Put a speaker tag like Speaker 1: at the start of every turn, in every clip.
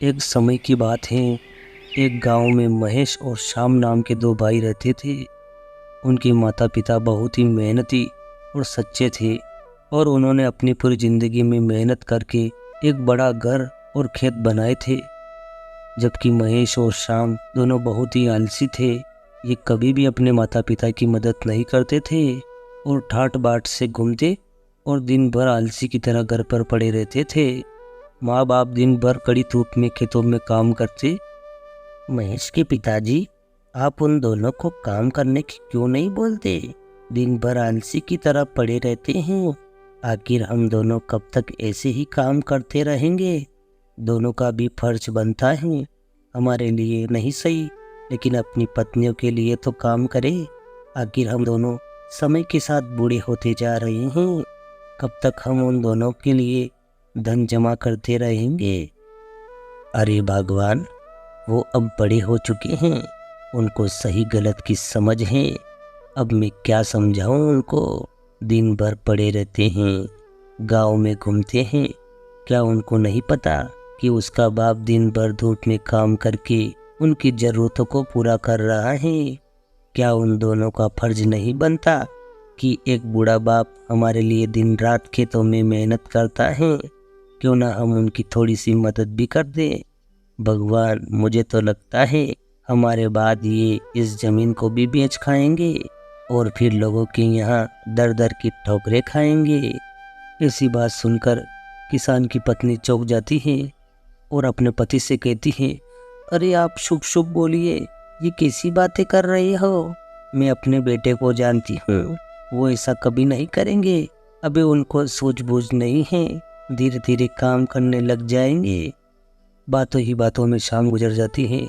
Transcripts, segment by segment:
Speaker 1: एक समय की बात है। एक गांव में महेश और श्याम नाम के दो भाई रहते थे। उनके माता पिता बहुत ही मेहनती और सच्चे थे और उन्होंने अपनी पूरी जिंदगी में मेहनत करके एक बड़ा घर और खेत बनाए थे। जबकि महेश और श्याम दोनों बहुत ही आलसी थे। ये कभी भी अपने माता पिता की मदद नहीं करते थे और ठाट बाट से घूमते और दिन भर आलसी की तरह घर पर पड़े रहते थे। माँ बाप दिन भर कड़ी धूप में खेतों में काम करते। महेश के पिताजी, आप उन दोनों को काम करने की क्यों नहीं बोलते? दिन भर आलसी की तरह पड़े रहते हैं। आखिर हम दोनों कब तक ऐसे ही काम करते रहेंगे? दोनों का भी फर्ज बनता है। हमारे लिए नहीं सही, लेकिन अपनी पत्नियों के लिए तो काम करें। आखिर हम दोनों समय के साथ बूढ़े होते जा रहे हैं। कब तक हम उन दोनों के लिए धन जमा करते रहेंगे? अरे भगवान, वो अब बड़े हो चुके हैं, उनको सही गलत की समझ है। अब मैं क्या समझाऊं उनको? दिन भर पड़े रहते हैं, गांव में घूमते हैं। क्या उनको नहीं पता कि उसका बाप दिन भर धूप में काम करके उनकी ज़रूरतों को पूरा कर रहा है? क्या उन दोनों का फर्ज नहीं बनता कि एक बूढ़ा बाप हमारे लिए दिन रात खेतों में मेहनत करता है? क्यों ना हम उनकी थोड़ी सी मदद भी कर दें? भगवान, मुझे तो लगता है हमारे बाद ये इस ज़मीन को भी बेच खाएंगे और फिर लोगों के यहाँ दर दर की ठोकरें खाएंगे। ऐसी बात सुनकर किसान की पत्नी चौंक जाती है और अपने पति से कहती है, अरे आप शुभ शुभ बोलिए, ये कैसी बातें कर रहे हो? मैं अपने बेटे को जानती हूँ, वो ऐसा कभी नहीं करेंगे। अभी उनको सूझबूझ नहीं है, धीरे धीरे काम करने लग जाएंगे। बातों ही बातों में शाम गुजर जाती है।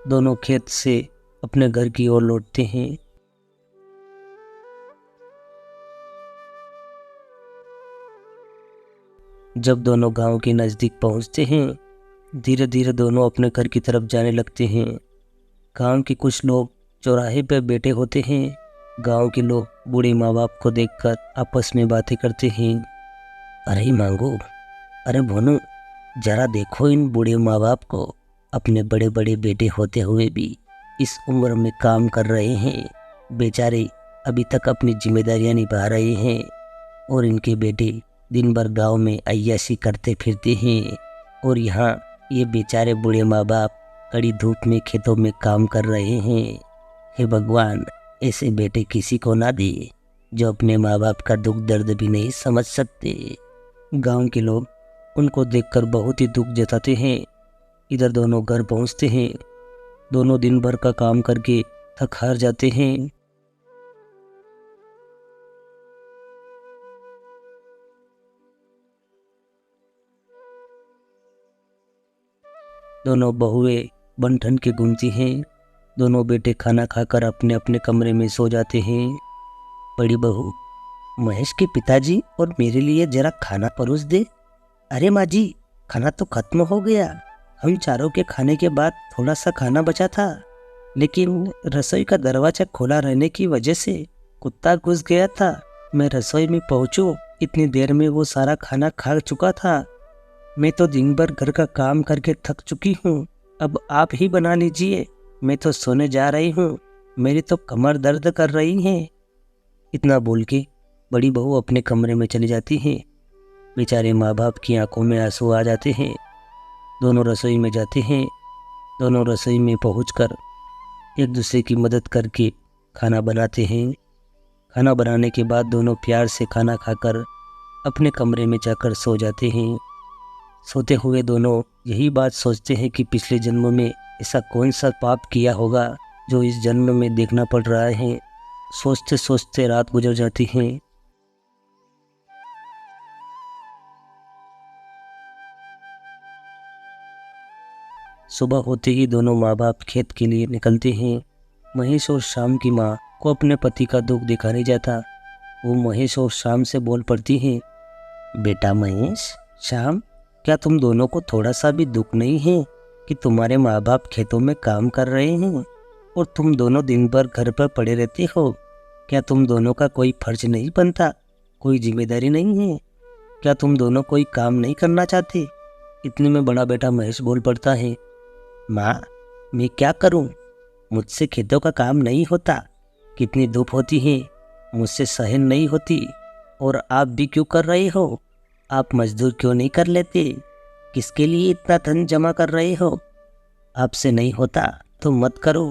Speaker 1: दोनों खेत से अपने घर की ओर लौटते हैं। जब दोनों गांव के नज़दीक पहुंचते हैं, धीरे धीरे दोनों अपने घर की तरफ जाने लगते हैं। गांव के कुछ लोग चौराहे पर बैठे होते हैं। गांव के लोग बूढ़े माँ बाप को देखकर आपस में बातें करते हैं। अरे मांगो, अरे भोनू, जरा देखो इन बूढ़े माँ बाप को। अपने बड़े बड़े बेटे होते हुए भी इस उम्र में काम कर रहे हैं। बेचारे अभी तक अपनी जिम्मेदारियां निभा रहे हैं और इनके बेटे दिन भर गांव में अय्याशी करते फिरते हैं और यहाँ ये बेचारे बूढ़े माँ बाप कड़ी धूप में खेतों में काम कर रहे हैं। हे भगवान, ऐसे बेटे किसी को ना दे जो अपने माँ बाप का दुख दर्द भी नहीं समझ सकते। गांव के लोग उनको देखकर बहुत ही दुख जताते हैं। इधर दोनों घर पहुंचते हैं। दोनों दिन भर का काम करके थक हार जाते हैं। दोनों बहुएं बन ठन के घूमती हैं। दोनों बेटे खाना खाकर अपने अपने कमरे में सो जाते हैं। बड़ी बहू, महेश के पिताजी और मेरे लिए जरा खाना परोस दे। अरे माँ जी, खाना तो खत्म हो गया। हम चारों के खाने के बाद थोड़ा सा खाना बचा था, लेकिन रसोई का दरवाजा खोला रहने की वजह से कुत्ता घुस गया था। मैं रसोई में पहुंचूं, इतनी देर में वो सारा खाना खा चुका था। मैं तो दिन भर घर का काम करके थक चुकी हूँ। अब आप ही बना लीजिए, मैं तो सोने जा रही हूँ। मेरी तो कमर दर्द कर रही है। इतना बोल के बड़ी बहू अपने कमरे में चली जाती है। बेचारे माँ बाप की आंखों में आंसू आ जाते हैं। दोनों रसोई में जाते हैं। दोनों रसोई में पहुंचकर एक दूसरे की मदद करके खाना बनाते हैं। खाना बनाने के बाद दोनों प्यार से खाना खाकर अपने कमरे में जाकर सो जाते हैं। सोते हुए दोनों यही बात सोचते हैं कि पिछले जन्म में ऐसा कौन सा पाप किया होगा जो इस जन्म में देखना पड़ रहा है। सोचते सोचते रात गुजर जाती है। सुबह होते ही दोनों माँ बाप खेत के लिए निकलते हैं। महेश और श्याम की माँ को अपने पति का दुख दिखा नहीं जाता। वो महेश और श्याम से बोल पड़ती है, बेटा महेश, श्याम, क्या तुम दोनों को थोड़ा सा भी दुख नहीं है कि तुम्हारे माँ बाप खेतों में काम कर रहे हैं और तुम दोनों दिन भर घर पर पड़े रहते हो? क्या तुम दोनों का कोई फर्ज नहीं बनता? कोई जिम्मेदारी नहीं है? क्या तुम दोनों कोई काम नहीं करना चाहते? इतने में बड़ा बेटा महेश बोल पड़ता है, माँ, मैं क्या करूँ? मुझसे खेतों का काम नहीं होता। कितनी धूप होती है, मुझसे सहन नहीं होती। और आप भी क्यों कर रहे हो? आप मजदूर क्यों नहीं कर लेते? किसके लिए इतना धन जमा कर रहे हो? आपसे नहीं होता तो मत करो,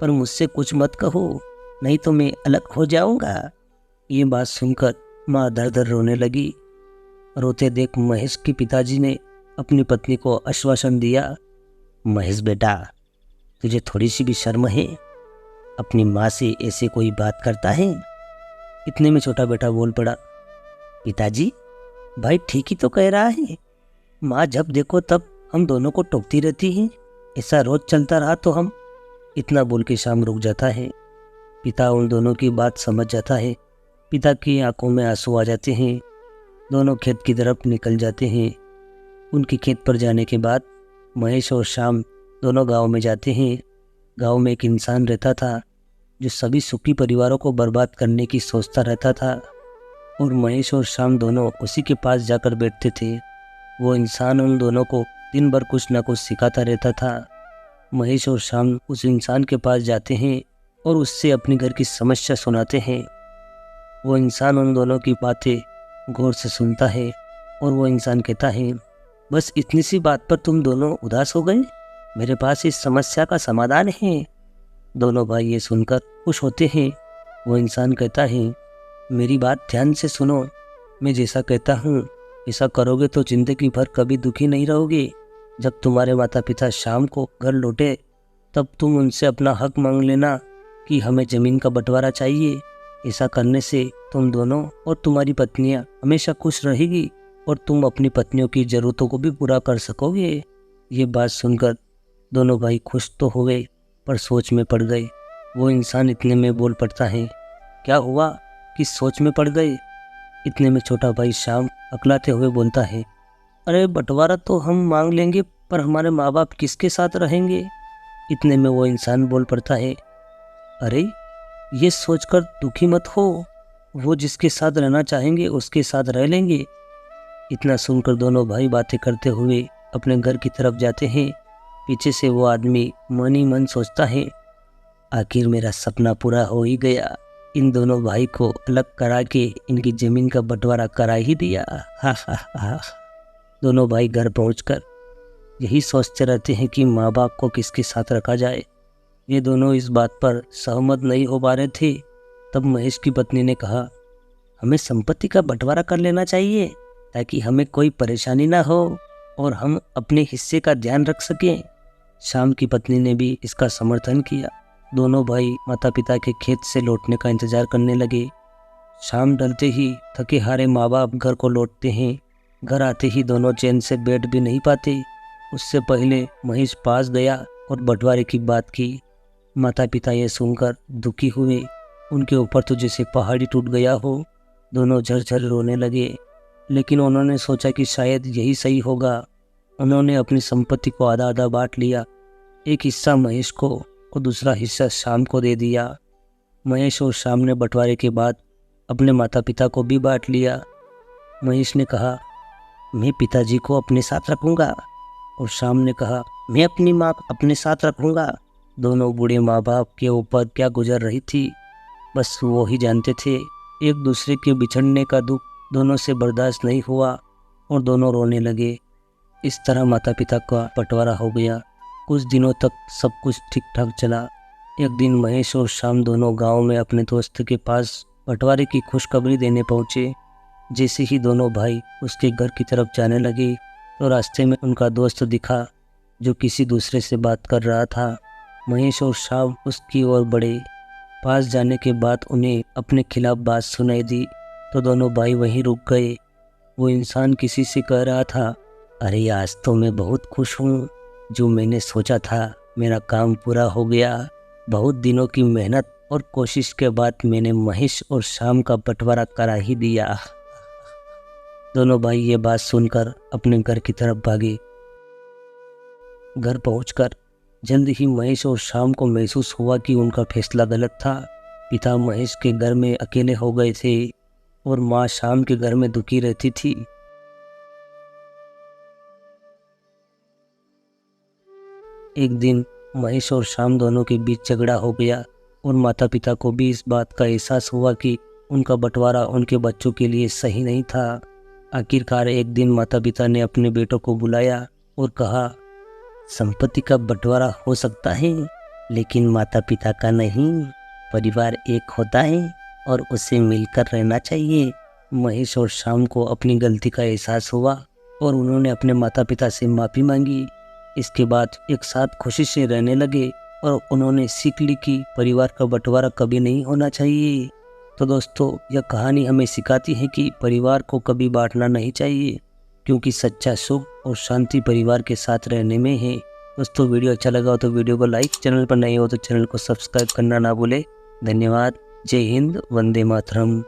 Speaker 1: पर मुझसे कुछ मत कहो, नहीं तो मैं अलग हो जाऊंगा। ये बात सुनकर माँ दर दर रोने लगी। रोते देख महेश के पिताजी ने अपनी पत्नी को आश्वासन दिया, महेश बेटा, तुझे थोड़ी सी भी शर्म है? अपनी माँ से ऐसे कोई बात करता है? इतने में छोटा बेटा बोल पड़ा, पिताजी, भाई ठीक ही तो कह रहा है। माँ जब देखो तब हम दोनों को टोकती रहती है। ऐसा रोज चलता रहा तो हम। इतना बोल के शाम रुक जाता है। पिता उन दोनों की बात समझ जाता है। पिता की आंखों में आंसू आ जाते हैं। दोनों खेत की तरफ निकल जाते हैं। उनके खेत पर जाने के बाद महेश और श्याम दोनों गांव में जाते हैं। गांव में एक इंसान रहता था जो सभी सुखी परिवारों को बर्बाद करने की सोचता रहता था, और महेश और श्याम दोनों उसी के पास जाकर बैठते थे। वो इंसान उन दोनों को दिन भर कुछ न कुछ सिखाता रहता था। महेश और श्याम उस इंसान के पास जाते हैं और उससे अपने घर की समस्या सुनाते हैं। वो इंसान उन दोनों की बातें गौर से सुनता है और वो इंसान कहता है, बस इतनी सी बात पर तुम दोनों उदास हो गए? मेरे पास इस समस्या का समाधान है। दोनों भाई ये सुनकर खुश होते हैं। वो इंसान कहता है, मेरी बात ध्यान से सुनो। मैं जैसा कहता हूँ ऐसा करोगे तो जिंदगी भर कभी दुखी नहीं रहोगे। जब तुम्हारे माता पिता शाम को घर लौटे तब तुम उनसे अपना हक मांग लेना कि हमें ज़मीन का बंटवारा चाहिए। ऐसा करने से तुम दोनों और तुम्हारी पत्नियां हमेशा खुश रहेगी और तुम अपनी पत्नियों की ज़रूरतों को भी पूरा कर सकोगे। ये बात सुनकर दोनों भाई खुश तो हो गए पर सोच में पड़ गए। वो इंसान इतने में बोल पड़ता है, क्या हुआ कि सोच में पड़ गए? इतने में छोटा भाई श्याम अकलाते हुए बोलता है, अरे बंटवारा तो हम मांग लेंगे, पर हमारे माँ बाप किसके साथ रहेंगे? इतने में वो इंसान बोल पड़ता है, अरे ये सोचकर दुखी मत हो, वो जिसके साथ रहना चाहेंगे उसके साथ रह लेंगे। इतना सुनकर दोनों भाई बातें करते हुए अपने घर की तरफ जाते हैं। पीछे से वो आदमी मन ही मन सोचता है, आखिर मेरा सपना पूरा हो ही गया। इन दोनों भाई को अलग करा के इनकी जमीन का बंटवारा करा ही दिया। हा हा हा। दोनों भाई घर पहुंचकर यही सोचते रहते हैं कि माँ बाप को किसके साथ रखा जाए। ये दोनों इस बात पर सहमत नहीं हो पा रहे थे। तब महेश की पत्नी ने कहा, हमें संपत्ति का बंटवारा कर लेना चाहिए ताकि हमें कोई परेशानी ना हो और हम अपने हिस्से का ध्यान रख सकें। श्याम की पत्नी ने भी इसका समर्थन किया। दोनों भाई माता पिता के खेत से लौटने का इंतजार करने लगे। शाम ढलते ही थके हारे माँ बाप घर को लौटते हैं। घर आते ही दोनों चैन से बैठ भी नहीं पाते। उससे पहले महेश पास गया और बंटवारे की बात की। माता पिता ये सुनकर दुखी हुए। उनके ऊपर तो जैसे पहाड़ी टूट गया हो। दोनों झरझर रोने लगे, लेकिन उन्होंने सोचा कि शायद यही सही होगा। उन्होंने अपनी संपत्ति को आधा आधा बांट लिया। एक हिस्सा महेश को और दूसरा हिस्सा श्याम को दे दिया। महेश और श्याम ने बंटवारे के बाद अपने माता पिता को भी बांट लिया। महेश ने कहा, मैं पिताजी को अपने साथ रखूंगा, और श्याम ने कहा, मैं अपनी माँ अपने साथ रखूंगा। दोनों बूढ़े माँ बाप के ऊपर क्या गुजर रही थी बस वो ही जानते थे। एक दूसरे के बिछड़ने का दुख दोनों से बर्दाश्त नहीं हुआ और दोनों रोने लगे। इस तरह माता पिता का बंटवारा हो गया। कुछ दिनों तक सब कुछ ठीक ठाक चला। एक दिन महेश और श्याम दोनों गांव में अपने दोस्त के पास बंटवारे की खुशखबरी देने पहुंचे। जैसे ही दोनों भाई उसके घर की तरफ जाने लगे तो रास्ते में उनका दोस्त दिखा जो किसी दूसरे से बात कर रहा था। महेश और श्याम उसकी ओर बढ़े। पास जाने के बाद उन्हें अपने खिलाफ बात सुनाई दी तो दोनों भाई वहीं रुक गए। वो इंसान किसी से कह रहा था, अरे आज तो मैं बहुत खुश हूँ। जो मैंने सोचा था मेरा काम पूरा हो गया। बहुत दिनों की मेहनत और कोशिश के बाद मैंने महेश और श्याम का बंटवारा करा ही दिया। दोनों भाई ये बात सुनकर अपने घर की तरफ भागे। घर पहुंचकर जल्द ही महेश और श्याम को महसूस हुआ कि उनका फैसला गलत था। पिता महेश के घर में अकेले हो गए थे और माँ शाम के घर में दुखी रहती थी। एक दिन महेश और शाम दोनों के बीच झगड़ा हो गया और माता पिता को भी इस बात का एहसास हुआ कि उनका बंटवारा उनके बच्चों के लिए सही नहीं था। आखिरकार एक दिन माता पिता ने अपने बेटों को बुलाया और कहा, संपत्ति का बंटवारा हो सकता है लेकिन माता पिता का नहीं। परिवार एक होता है और उसे मिलकर रहना चाहिए। महेश और शाम को अपनी गलती का एहसास हुआ और उन्होंने अपने माता पिता से माफ़ी मांगी। इसके बाद एक साथ खुशी से रहने लगे और उन्होंने सीख ली कि परिवार का बंटवारा कभी नहीं होना चाहिए। तो दोस्तों, यह कहानी हमें सिखाती है कि परिवार को कभी बांटना नहीं चाहिए, क्योंकि सच्चा सुख और शांति परिवार के साथ रहने में है। दोस्तों, वीडियो अच्छा लगा हो तो वीडियो को लाइक, चैनल पर नए हो तो चैनल को सब्सक्राइब करना ना भूले। धन्यवाद। जय हिंद, वंदे मातरम।